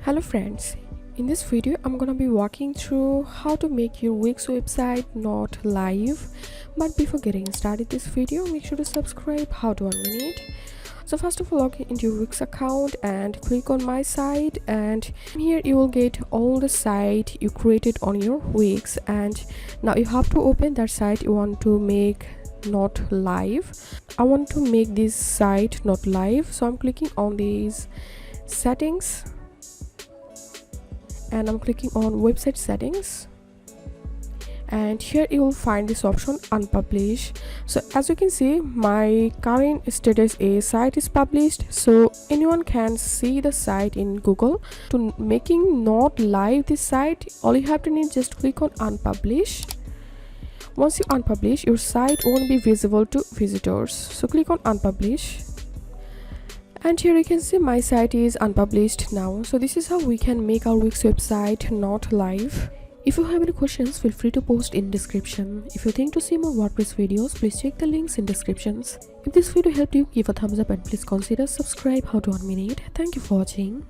Hello friends, in this video I'm gonna be walking through how to make your Wix website not live. But before getting started this video, make sure to subscribe. How to 1 minute. So first of all, log into your Wix account and click on my site, and here you will get all the site you created on your Wix. And now you have to open that site you want to make not live. I want to make this site not live, so I'm clicking on these settings and I'm clicking on website settings, and here you will find this option unpublish. So as you can see, my current status is site is published, so anyone can see the site in Google. To making not live this site, all you have to need just click on unpublish. Once you unpublish, your site won't be visible to visitors, so click on unpublish. And here you can see my site is unpublished now. So this is how we can make our Wix website not live. If you have any questions, feel free to post in description. If you think to see more WordPress videos, please check the links in descriptions. If this video helped you, give a thumbs up and please consider subscribe. How to 1 minute. Thank you for watching.